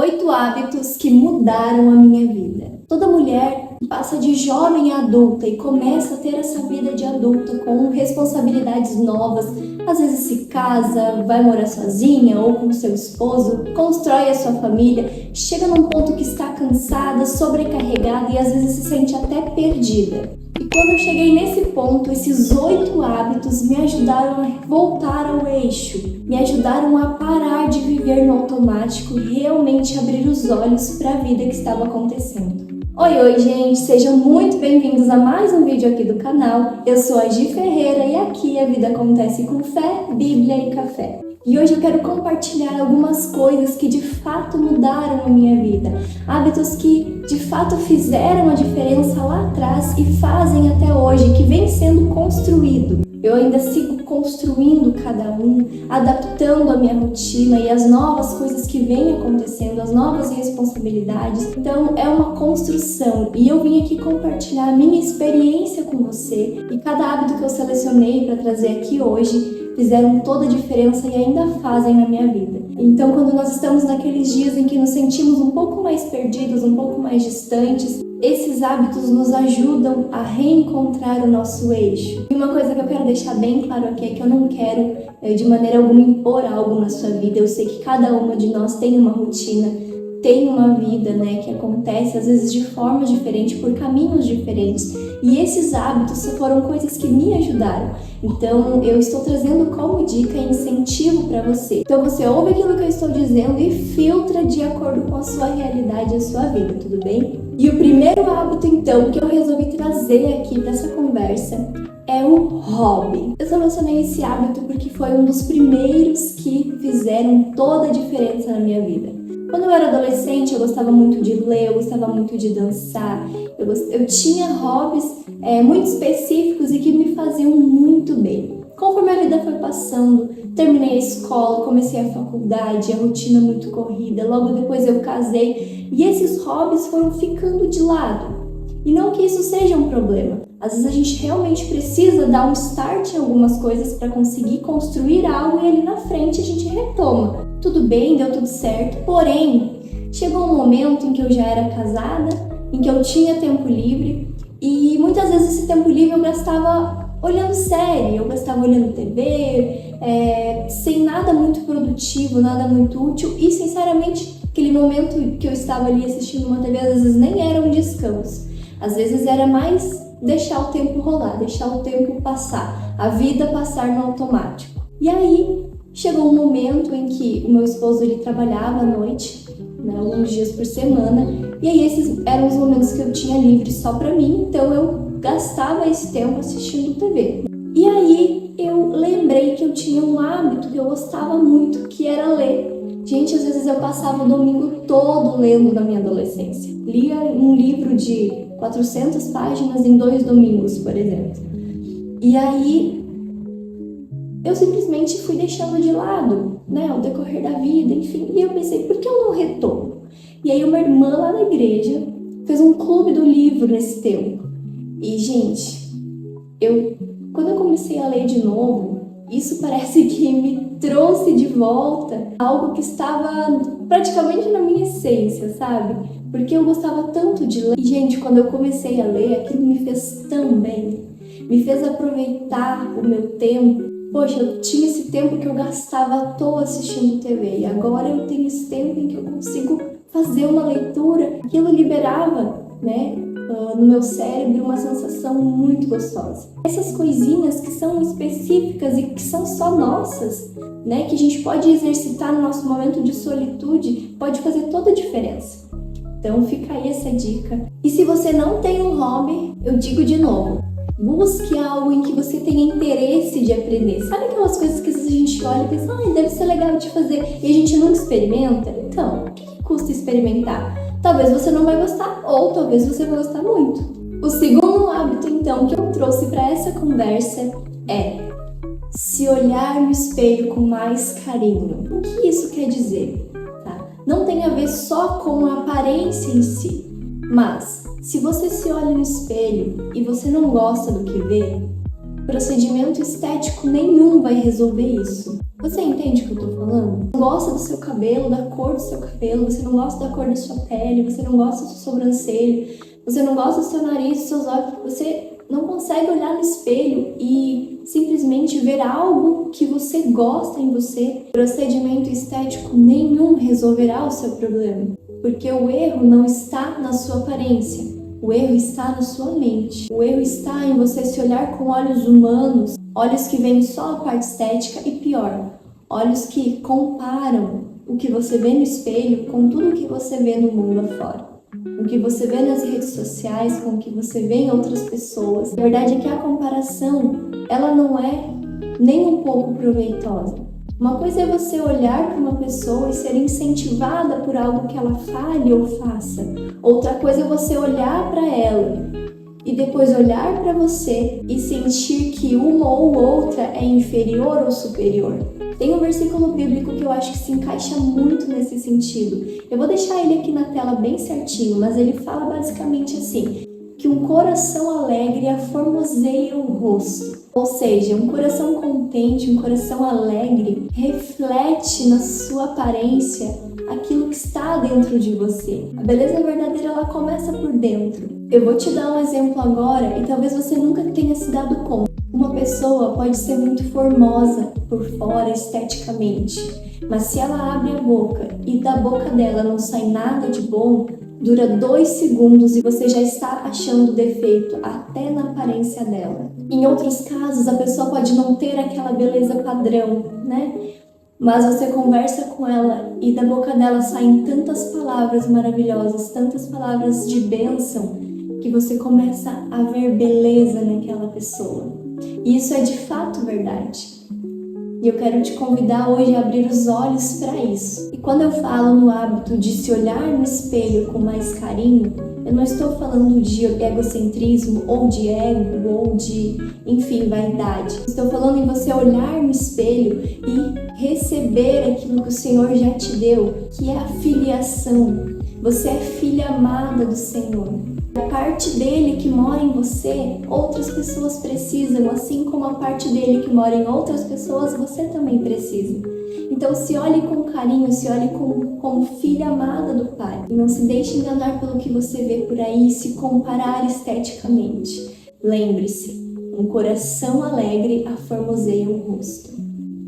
8 hábitos que mudaram a minha vida. Toda mulher passa de jovem a adulta e começa a ter essa vida de adulta com responsabilidades novas. Às vezes se casa, vai morar sozinha ou com seu esposo, constrói a sua família, chega num ponto que está cansada, sobrecarregada e às vezes se sente até perdida. E quando eu cheguei nesse ponto, esses 8 hábitos me ajudaram a voltar ao eixo, me ajudaram a parar de viver no automático e realmente abrir os olhos para a vida que estava acontecendo. Oi, gente! Sejam muito bem-vindos a mais um vídeo aqui do canal. Eu sou a Gi Ferreira e aqui a vida acontece com fé, Bíblia e café. E hoje eu quero compartilhar algumas coisas que de fato mudaram a minha vida. Hábitos que de fato fizeram a diferença lá atrás e fazem até hoje, que vem sendo construído. Eu ainda sigo construindo cada um, adaptando a minha rotina e as novas coisas que vêm acontecendo, as novas responsabilidades. Então é uma construção e eu vim aqui compartilhar a minha experiência com você e cada hábito que eu selecionei para trazer aqui hoje fizeram toda a diferença e ainda fazem na minha vida. Então, quando nós estamos naqueles dias em que nos sentimos um pouco mais perdidos, um pouco mais distantes, esses hábitos nos ajudam a reencontrar o nosso eixo. E uma coisa que eu quero deixar bem claro aqui é que eu não quero de maneira alguma impor algo na sua vida. Eu sei que cada uma de nós tem uma rotina, tem uma vida, que acontece às vezes de formas diferentes, por caminhos diferentes. E esses hábitos foram coisas que me ajudaram. Então, eu estou trazendo como dica e incentivo para você. Então, você ouve aquilo que eu estou dizendo e filtra de acordo com a sua realidade e a sua vida, tudo bem? E o primeiro hábito, então, que eu resolvi trazer aqui para essa conversa é o hobby. Eu selecionei esse hábito porque foi um dos primeiros que fizeram toda a diferença na minha vida. Quando eu era adolescente, eu gostava muito de ler, eu gostava muito de dançar. Eu tinha hobbies muito específicos e que me faziam muito bem. Conforme a vida foi passando, terminei a escola, comecei a faculdade, a rotina muito corrida. Logo depois eu casei e esses hobbies foram ficando de lado. E não que isso seja um problema. Às vezes a gente realmente precisa dar um start em algumas coisas para conseguir construir algo e ali na frente a gente retoma. Tudo bem, deu tudo certo, porém, chegou um momento em que eu já era casada, em que eu tinha tempo livre e muitas vezes esse tempo livre eu gastava olhando série, eu gastava olhando TV, sem nada muito produtivo, nada muito útil e, sinceramente, aquele momento que eu estava ali assistindo uma TV às vezes nem era um descanso, às vezes era mais deixar o tempo rolar, deixar o tempo passar, a vida passar no automático. E aí, chegou um momento em que o meu esposo ele trabalhava à noite, alguns dias por semana, e aí esses eram os momentos que eu tinha livre só pra mim, então eu gastava esse tempo assistindo TV. E aí eu lembrei que eu tinha um hábito que eu gostava muito, que era ler. Gente, às vezes eu passava o domingo todo lendo na minha adolescência. Lia um livro de 400 páginas em 2 domingos, por exemplo. E aí eu simplesmente fui deixando de lado, ao decorrer da vida, enfim. E eu pensei, por que eu não retomo? E aí uma irmã lá na igreja fez um clube do livro nesse tempo. E, gente, quando eu comecei a ler de novo, isso parece que me trouxe de volta algo que estava praticamente na minha essência, sabe? Porque eu gostava tanto de ler. E, gente, quando eu comecei a ler, aquilo me fez tão bem. Me fez aproveitar o meu tempo. Poxa, eu tinha esse tempo que eu gastava à toa assistindo TV e agora eu tenho esse tempo em que eu consigo fazer uma leitura. Aquilo liberava, no meu cérebro uma sensação muito gostosa. Essas coisinhas que são específicas e que são só nossas, que a gente pode exercitar no nosso momento de solitude, pode fazer toda a diferença. Então fica aí essa dica. E se você não tem um hobby, eu digo de novo, busque algo em que você tenha interesse de aprender. Sabe aquelas coisas que às vezes a gente olha e pensa, deve ser legal de fazer, e a gente não experimenta? Então, o que custa experimentar? Talvez você não vai gostar, ou talvez você vai gostar muito. O segundo hábito, então, que eu trouxe para essa conversa é se olhar no espelho com mais carinho. O que isso quer dizer? Não tem a ver só com a aparência em si, mas se você se olha no espelho e você não gosta do que vê, procedimento estético nenhum vai resolver isso. Você entende o que eu tô falando? Não gosta do seu cabelo, da cor do seu cabelo, você não gosta da cor da sua pele, você não gosta da sua sobrancelha, você não gosta do seu nariz, dos seus olhos, você não consegue olhar no espelho e simplesmente ver algo que você gosta em você. Procedimento estético nenhum resolverá o seu problema, porque o erro não está na sua aparência, o erro está na sua mente. O erro está em você se olhar com olhos humanos, olhos que veem só a parte estética e pior, olhos que comparam o que você vê no espelho com tudo o que você vê no mundo afora. Com o que você vê nas redes sociais, com o que você vê em outras pessoas. A verdade é que a comparação, ela não é nem um pouco proveitosa. Uma coisa é você olhar para uma pessoa e ser incentivada por algo que ela fale ou faça. Outra coisa é você olhar para ela e depois olhar para você e sentir que uma ou outra é inferior ou superior. Tem um versículo bíblico que eu acho que se encaixa muito nesse sentido. Eu vou deixar ele aqui na tela bem certinho, mas ele fala basicamente assim, que um coração alegre aformoseia o rosto. Ou seja, um coração contente, um coração alegre, reflete na sua aparência aquilo que está dentro de você. A beleza verdadeira, ela começa por dentro. Eu vou te dar um exemplo agora e talvez você nunca tenha se dado conta. Uma pessoa pode ser muito formosa por fora, esteticamente, mas se ela abre a boca e da boca dela não sai nada de bom, dura 2 segundos e você já está achando defeito até na aparência dela. Em outros casos, a pessoa pode não ter aquela beleza padrão, né? Mas você conversa com ela e da boca dela saem tantas palavras maravilhosas, tantas palavras de bênção, que você começa a ver beleza naquela pessoa. E isso é de fato verdade. E eu quero te convidar hoje a abrir os olhos para isso. E quando eu falo no hábito de se olhar no espelho com mais carinho, eu não estou falando de egocentrismo, ou de ego, ou de, enfim, vaidade. Estou falando em você olhar no espelho e receber aquilo que o Senhor já te deu, que é a filiação. Você é filha amada do Senhor. A parte dele que mora em você, outras pessoas precisam, assim como a parte dele que mora em outras pessoas, você também precisa. Então se olhe com carinho, se olhe como filha amada do Pai. E não se deixe enganar pelo que você vê por aí, se comparar esteticamente. Lembre-se, um coração alegre aformoseia o rosto.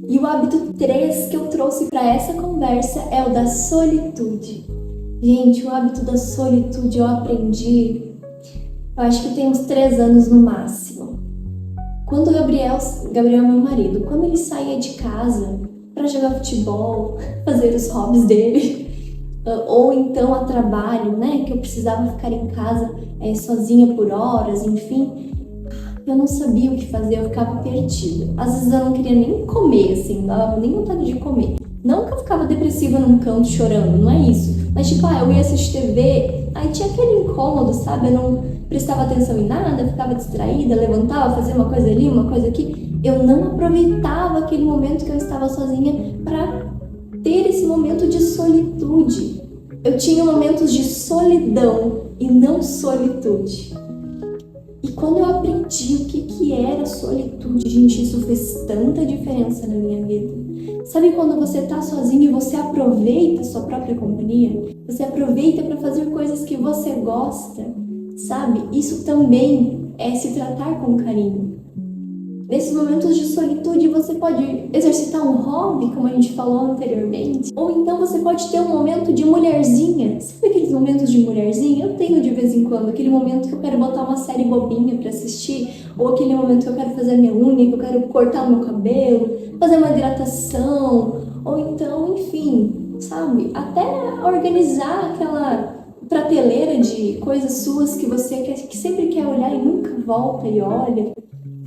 E o hábito 3 que eu trouxe para essa conversa é o da solitude. Gente, o hábito da solitude eu aprendi, eu acho que tem uns 3 anos no máximo. Quando o Gabriel é meu marido, quando ele saía de casa para jogar futebol, fazer os hobbies dele, ou então a trabalho, né, que eu precisava ficar em casa sozinha por horas, enfim, eu não sabia o que fazer, eu ficava perdida. Às vezes eu não queria nem comer, assim, não dava nem vontade de comer. Não que eu ficava depressiva num canto chorando, não é isso. Mas tipo, eu ia assistir TV, aí tinha aquele incômodo, sabe? Eu não prestava atenção em nada, ficava distraída, levantava, fazia uma coisa ali, uma coisa aqui. Eu não aproveitava aquele momento que eu estava sozinha para ter esse momento de solitude. Eu tinha momentos de solidão e não solitude. E quando eu aprendi o que era solitude, gente, isso fez tanta diferença na minha vida. Sabe quando você tá sozinho e você aproveita a sua própria companhia? Você aproveita para fazer coisas que você gosta, sabe? Isso também é se tratar com carinho. Nesses momentos de solitude você pode exercitar um hobby, como a gente falou anteriormente, ou então você pode ter um momento de mulherzinha. Sabe aqueles momentos de mulherzinha? Eu tenho de vez em quando, aquele momento que eu quero botar uma série bobinha para assistir, ou aquele momento que eu quero fazer a minha unha, que eu quero cortar o meu cabelo, fazer uma hidratação, ou então, enfim, sabe? Até organizar aquela prateleira de coisas suas que você que sempre quer olhar e nunca volta e olha.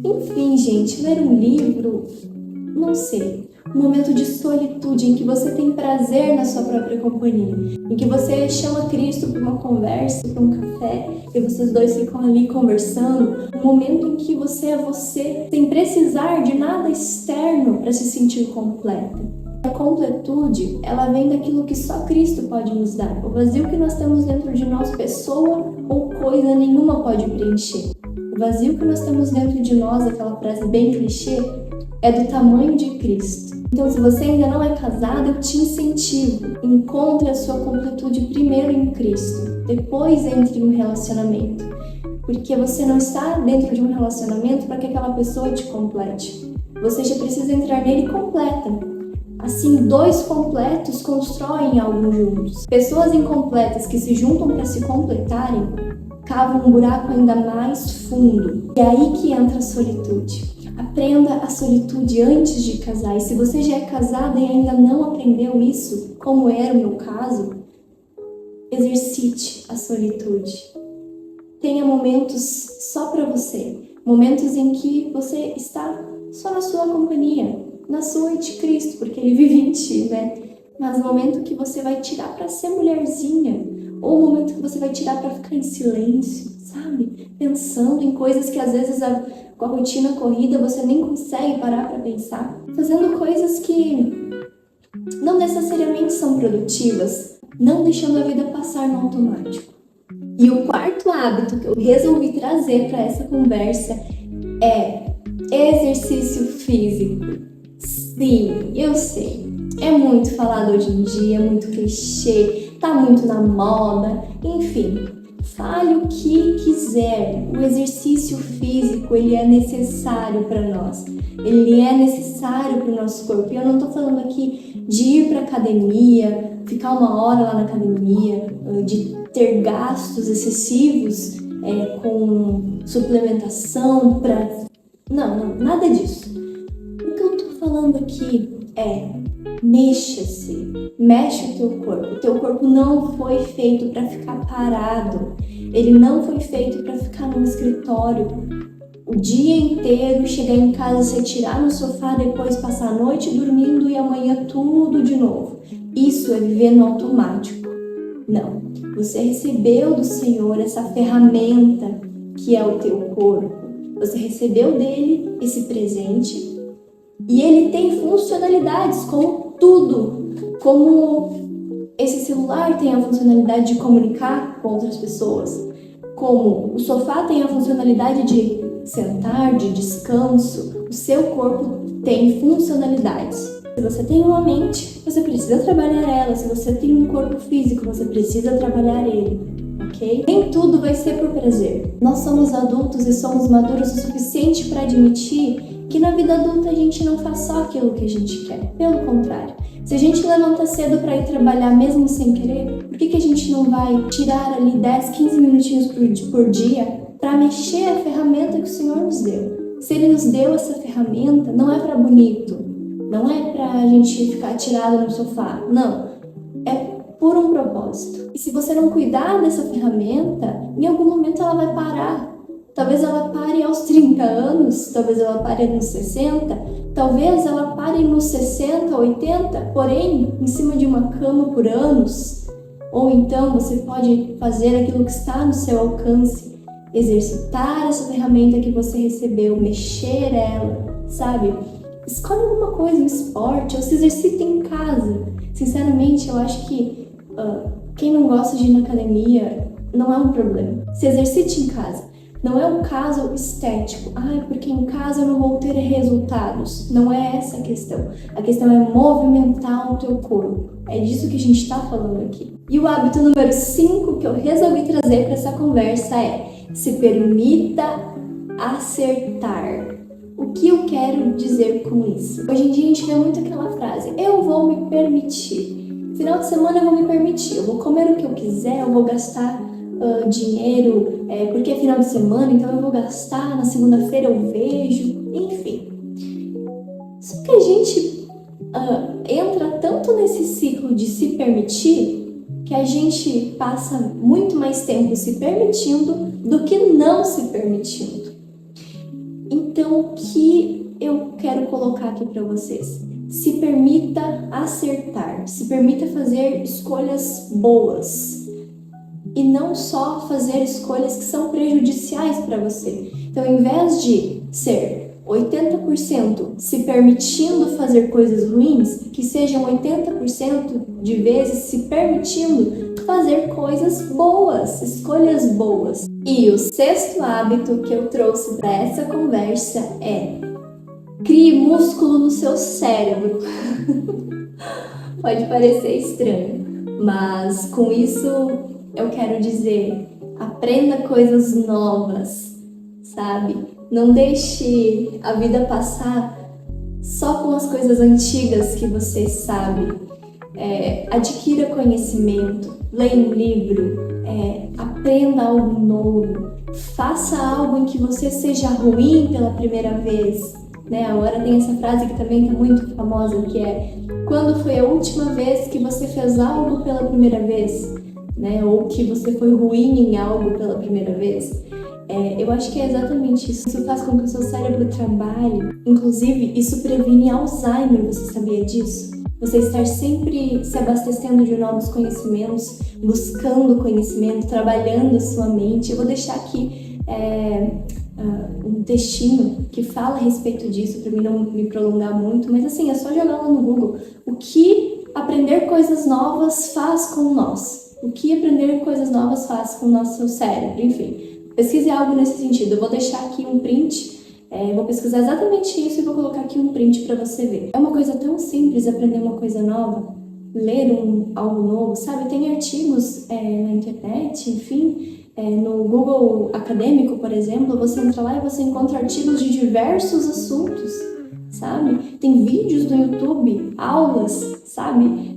Enfim, gente, ler um livro, não sei, um momento de solitude em que você tem prazer na sua própria companhia, em que você chama Cristo para uma conversa, para um café, e vocês dois ficam ali conversando, um momento em que você é você, sem precisar de nada externo para se sentir completa. A completude, ela vem daquilo que só Cristo pode nos dar. O vazio que nós temos dentro de nós, pessoa ou coisa nenhuma pode preencher. O vazio que nós temos dentro de nós, aquela frase bem clichê, é do tamanho de Cristo. Então, se você ainda não é casado, eu te incentivo. Encontre a sua completude primeiro em Cristo. Depois entre no relacionamento. Porque você não está dentro de um relacionamento para que aquela pessoa te complete. Você já precisa entrar nele completa. Assim, dois completos constroem algo juntos. Pessoas incompletas que se juntam para se completarem cavam um buraco ainda mais fundo. E é aí que entra a solitude. Aprenda a solitude antes de casar. E se você já é casada e ainda não aprendeu isso, como era o meu caso, exercite a solitude. Tenha momentos só para você. Momentos em que você está só na sua companhia, na sua e de Cristo, porque Ele vive em ti, né? Mas o momento que você vai tirar para ser mulherzinha, ou o momento que você vai tirar para ficar em silêncio, sabe? Pensando em coisas que às vezes com a rotina corrida você nem consegue parar para pensar. Fazendo coisas que não necessariamente são produtivas, não deixando a vida passar no automático. E o quarto hábito que eu resolvi trazer para essa conversa é exercício físico. Sim, eu sei, é muito falado hoje em dia, é muito clichê, tá muito na moda, enfim, fale o que quiser. O exercício físico, ele é necessário para nós, ele é necessário para o nosso corpo. E eu não tô falando aqui de ir para academia, ficar uma hora lá na academia, de ter gastos excessivos com suplementação para... Não, nada disso. O que eu tô falando aqui é mexa-se, mexe o teu corpo. O teu corpo não foi feito para ficar parado. Ele não foi feito para ficar no escritório o dia inteiro, chegar em casa, se tirar no sofá, depois passar a noite dormindo e amanhã tudo de novo. Isso é viver no automático. Não. Você recebeu do Senhor essa ferramenta que é o teu corpo. Você recebeu dele esse presente e ele tem funcionalidades como tudo. Como esse celular tem a funcionalidade de comunicar com outras pessoas. Como o sofá tem a funcionalidade de sentar, de descanso. O seu corpo tem funcionalidades. Se você tem uma mente, você precisa trabalhar ela. Se você tem um corpo físico, você precisa trabalhar ele, ok? Nem tudo vai ser por prazer. Nós somos adultos e somos maduros o suficiente para admitir que na vida adulta a gente não faz só aquilo que a gente quer. Pelo contrário, se a gente levanta cedo para ir trabalhar mesmo sem querer, por que a gente não vai tirar ali 10, 15 minutinhos por dia para mexer a ferramenta que o Senhor nos deu? Se Ele nos deu essa ferramenta, não é para bonito. Não é pra gente ficar tirado no sofá, não. É por um propósito. E se você não cuidar dessa ferramenta, em algum momento ela vai parar. Talvez ela pare aos 30 anos, talvez ela pare nos 60, talvez ela pare nos 60, 80, porém, em cima de uma cama por anos. Ou então você pode fazer aquilo que está no seu alcance, exercitar essa ferramenta que você recebeu, mexer ela, sabe? Escolhe alguma coisa, um esporte, ou se exercita em casa. Sinceramente, eu acho que quem não gosta de ir na academia não é um problema. Se exercite em casa. Não é um caso estético. Porque em casa eu não vou ter resultados. Não é essa a questão. A questão é movimentar o teu corpo. É disso que a gente está falando aqui. E o hábito número 5 que eu resolvi trazer para essa conversa é: se permita acertar. O que eu quero dizer com isso? Hoje em dia a gente vê muito aquela frase: eu vou me permitir. Final de semana eu vou me permitir. Eu vou comer o que eu quiser, eu vou gastar dinheiro, porque é final de semana, então eu vou gastar, na segunda-feira eu vejo, enfim. Só que a gente entra tanto nesse ciclo de se permitir que a gente passa muito mais tempo se permitindo do que não se permitindo. Então, o que eu quero colocar aqui para vocês? Se permita acertar, se permita fazer escolhas boas e não só fazer escolhas que são prejudiciais para você. Então, ao invés de ser 80% se permitindo fazer coisas ruins, que sejam 80% de vezes se permitindo fazer coisas boas, escolhas boas. E o 6º hábito que eu trouxe para essa conversa é: crie músculo no seu cérebro. Pode parecer estranho, mas com isso eu quero dizer, aprenda coisas novas, sabe? Não deixe a vida passar só com as coisas antigas que você sabe. Adquira conhecimento, leia um livro, aprenda algo novo, faça algo em que você seja ruim pela primeira vez, né? Agora tem essa frase que também está muito famosa, que é: quando foi a última vez que você fez algo pela primeira vez, né? Ou que você foi ruim em algo pela primeira vez. Eu acho que é exatamente isso. Isso faz com que o seu cérebro trabalhe. Inclusive, isso previne Alzheimer, você sabia disso? Você estar sempre se abastecendo de novos conhecimentos, buscando conhecimento, trabalhando a sua mente. Eu vou deixar aqui um textinho que fala a respeito disso, para mim não me prolongar muito, mas assim, é só jogar lá no Google o que aprender coisas novas faz com nós. O que aprender coisas novas faz com o nosso cérebro, enfim. Pesquise algo nesse sentido. Eu vou deixar aqui um print, vou pesquisar exatamente isso e vou colocar aqui um print para você ver. É uma coisa tão simples aprender uma coisa nova, ler algo novo, sabe? Tem artigos na internet, enfim, no Google Acadêmico, por exemplo, você entra lá e você encontra artigos de diversos assuntos, sabe? Tem vídeos do YouTube, aulas, sabe?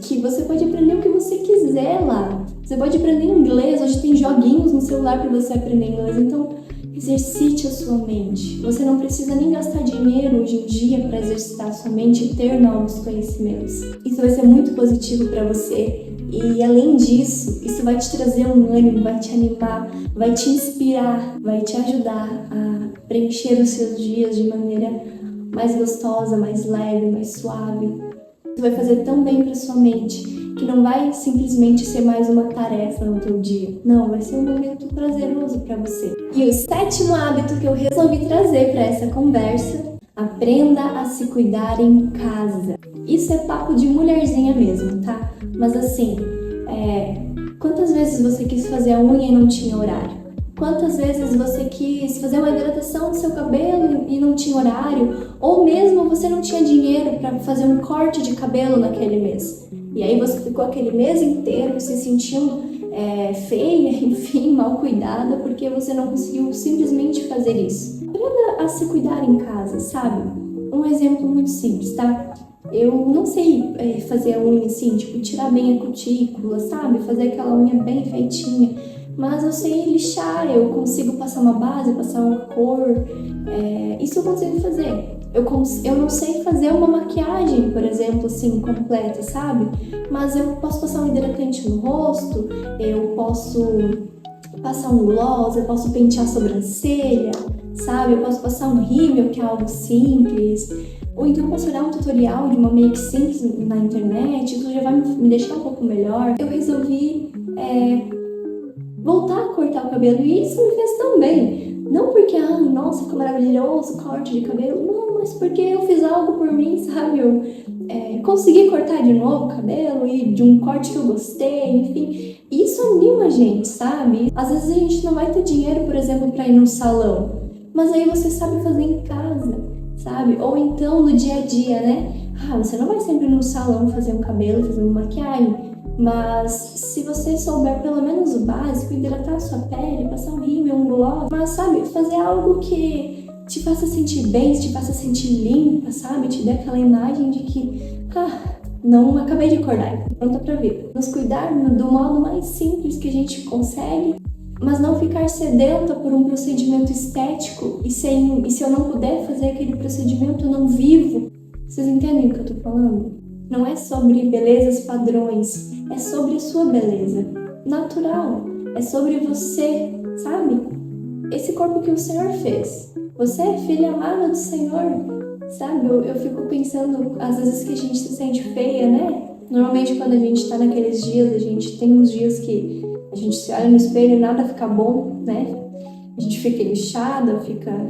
Que você pode aprender o que você quiser lá. Você pode aprender inglês, hoje tem joguinhos no celular para você aprender inglês, então exercite a sua mente. Você não precisa nem gastar dinheiro hoje em dia para exercitar a sua mente e ter novos conhecimentos. Isso vai ser muito positivo para você e, além disso, isso vai te trazer um ânimo, vai te animar, vai te inspirar, vai te ajudar a preencher os seus dias de maneira mais gostosa, mais leve, mais suave. Isso vai fazer tão bem para sua mente que não vai simplesmente ser mais uma tarefa no teu dia. Não, vai ser um momento prazeroso para você. E o 7º hábito que eu resolvi trazer para essa conversa: aprenda a se cuidar em casa. Isso é papo de mulherzinha mesmo, tá? Mas assim, quantas vezes você quis fazer a unha e não tinha horário? Quantas vezes você quis fazer uma hidratação do seu cabelo e não tinha horário? Ou mesmo você não tinha dinheiro para fazer um corte de cabelo naquele mês. E aí você ficou aquele mês inteiro se sentindo feia, enfim, mal cuidada, porque você não conseguiu simplesmente fazer isso. Aprenda a se cuidar em casa, sabe? Um exemplo muito simples, tá? Eu não sei fazer a unha assim, tipo, tirar bem a cutícula, sabe? Fazer aquela unha bem feitinha. Mas eu sei lixar, eu consigo passar uma base, passar uma cor, isso eu consigo fazer. Eu não sei fazer uma maquiagem, por exemplo, assim, completa, sabe? Mas eu posso passar um hidratante no rosto, eu posso passar um gloss, eu posso pentear a sobrancelha, sabe? Eu posso passar um rímel, que é algo simples. Ou então eu posso olhar um tutorial de uma make simples na internet, isso já vai me deixar um pouco melhor. Eu resolvi voltar a cortar o cabelo e isso me fez tão bem. Não porque, nossa, que maravilhoso corte de cabelo, não, mas porque eu fiz algo por mim, sabe? Eu consegui cortar de novo o cabelo e de um corte que eu gostei, enfim. Isso anima a gente, sabe? Às vezes a gente não vai ter dinheiro, por exemplo, para ir num salão, mas aí você sabe fazer em casa, sabe? Ou então no dia a dia, né? Você não vai sempre num salão fazer um cabelo, fazer uma maquiagem, mas se você souber pelo menos o básico, hidratar a sua pele, passar um rímel, um gloss, mas sabe, fazer algo que te faça sentir bem, te faça sentir limpa, sabe? Te dê aquela imagem de que, não acabei de acordar, pronta pra vida. Nos cuidar do modo mais simples que a gente consegue, mas não ficar sedenta por um procedimento estético e se eu não puder fazer aquele procedimento, eu não vivo. Vocês entendem o que eu tô falando? Não é sobre belezas padrões, é sobre a sua beleza natural, é sobre você, sabe? Esse corpo que o Senhor fez. Você é filha amada do Senhor, sabe? Eu fico pensando, às vezes, que a gente se sente feia, né? Normalmente, quando a gente tá naqueles dias, a gente tem uns dias que a gente se olha no espelho e nada fica bom, né? A gente fica lixada,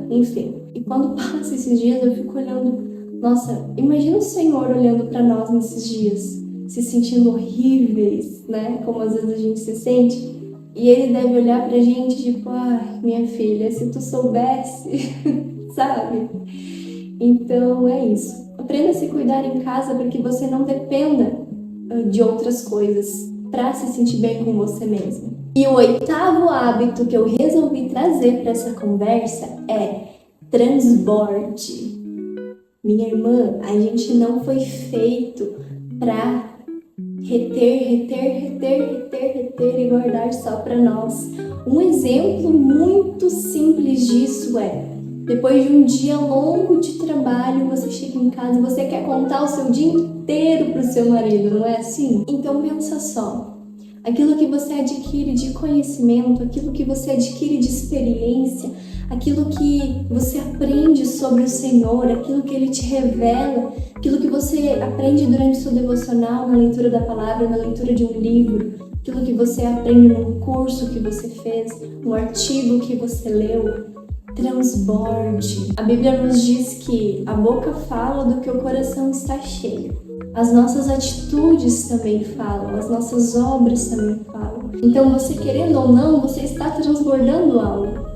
enfim. E quando passa esses dias, eu fico olhando, nossa, imagina o Senhor olhando para nós nesses dias, se sentindo horríveis, né? Como às vezes a gente se sente. E Ele deve olhar pra gente tipo, minha filha, se tu soubesse, sabe? Então é isso. Aprenda a se cuidar em casa para que você não dependa de outras coisas para se sentir bem com você mesmo. E o 8º hábito que eu resolvi trazer para essa conversa é transborde. Minha irmã, a gente não foi feito para reter e guardar só para nós. Um exemplo muito simples disso é: depois de um dia longo de trabalho, você chega em casa e você quer contar o seu dia inteiro pro seu marido, não é assim? Então pensa só, aquilo que você adquire de conhecimento, aquilo que você adquire de experiência, aquilo que você aprende sobre o Senhor, aquilo que Ele te revela, aquilo que você aprende durante o seu devocional, na leitura da palavra, na leitura de um livro, aquilo que você aprende num curso que você fez, no artigo que você leu, transborde. A Bíblia nos diz que a boca fala do que o coração está cheio. As nossas atitudes também falam, as nossas obras também falam. Então, você querendo ou não, você está transbordando algo.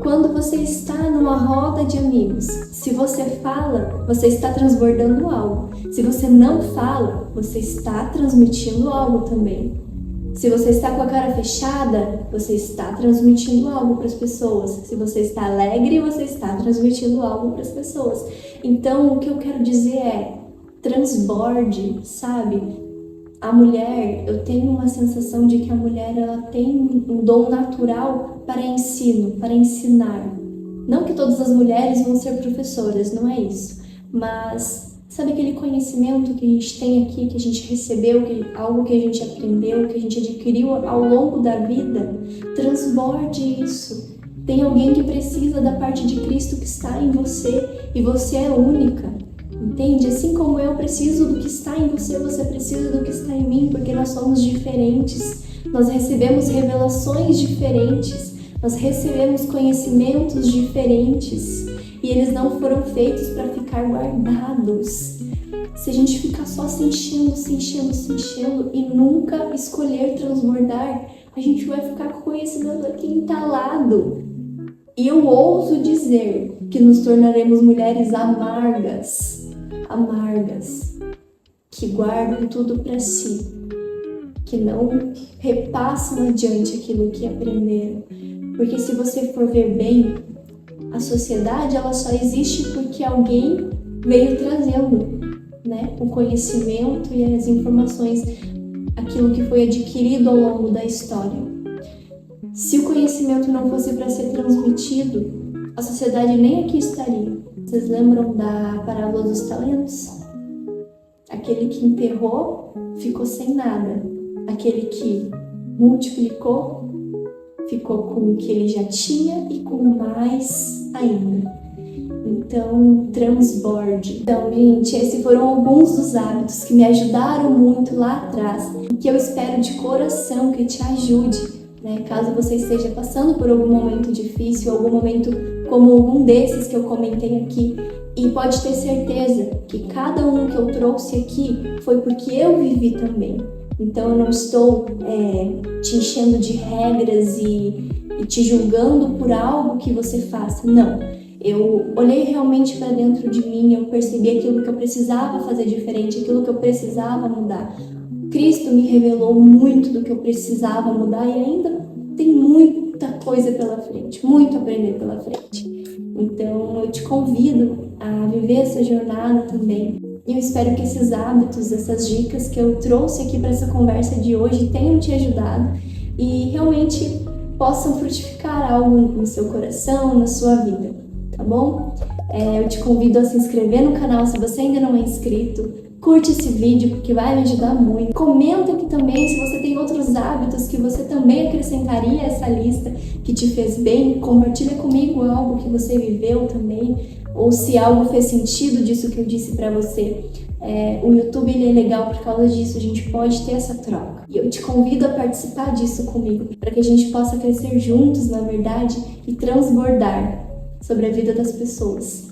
Quando você está numa roda de amigos, se você fala, você está transbordando algo. Se você não fala, você está transmitindo algo também. Se você está com a cara fechada, você está transmitindo algo para as pessoas. Se você está alegre, você está transmitindo algo para as pessoas. Então, o que eu quero dizer é: transborde, sabe? A mulher, eu tenho uma sensação de que a mulher ela tem um dom natural para ensino, para ensinar. Não que todas as mulheres vão ser professoras, não é isso. Mas sabe aquele conhecimento que a gente tem aqui, que a gente recebeu, algo que a gente aprendeu, que a gente adquiriu ao longo da vida? Transborde isso. Tem alguém que precisa da parte de Cristo que está em você e você é única. Entende? Assim como eu preciso do que está em você, você precisa do que está em mim, porque nós somos diferentes. Nós recebemos revelações diferentes, nós recebemos conhecimentos diferentes e eles não foram feitos para ficar guardados. Se a gente ficar só se enchendo e nunca escolher transbordar, a gente vai ficar com o conhecimento aqui entalado. E eu ouso dizer que nos tornaremos mulheres amargas, que guardam tudo para si, que não repassam adiante aquilo que aprenderam. Porque se você for ver bem, a sociedade ela só existe porque alguém veio trazendo, né, o conhecimento e as informações, aquilo que foi adquirido ao longo da história. Se o conhecimento não fosse para ser transmitido, a sociedade nem aqui estaria. Vocês lembram da parábola dos talentos? Aquele que enterrou ficou sem nada. Aquele que multiplicou ficou com o que ele já tinha e com mais ainda. Então, transborde. Então, gente, esses foram alguns dos hábitos que me ajudaram muito lá atrás e que eu espero de coração que te ajude, né? Caso você esteja passando por algum momento difícil, algum momento como algum desses que eu comentei aqui. E pode ter certeza que cada um que eu trouxe aqui foi porque eu vivi também. Então eu não estou te enchendo de regras e te julgando por algo que você faça. Não, eu olhei realmente para dentro de mim, eu percebi aquilo que eu precisava fazer diferente, aquilo que eu precisava mudar. Cristo me revelou muito do que eu precisava mudar e ainda tem muita coisa pela frente, muito a aprender pela frente. Então eu te convido a viver essa jornada também. E eu espero que esses hábitos, essas dicas que eu trouxe aqui para essa conversa de hoje tenham te ajudado e realmente possam frutificar algo no seu coração, na sua vida, tá bom? Eu te convido a se inscrever no canal se você ainda não é inscrito. Curte esse vídeo porque vai me ajudar muito. Comenta aqui também se você tem outros hábitos que você também acrescentaria a essa lista que te fez bem. Compartilha comigo algo que você viveu também, ou se algo fez sentido disso que eu disse pra você. O YouTube ele é legal por causa disso, a gente pode ter essa troca. E eu te convido a participar disso comigo, para que a gente possa crescer juntos, na verdade, e transbordar sobre a vida das pessoas.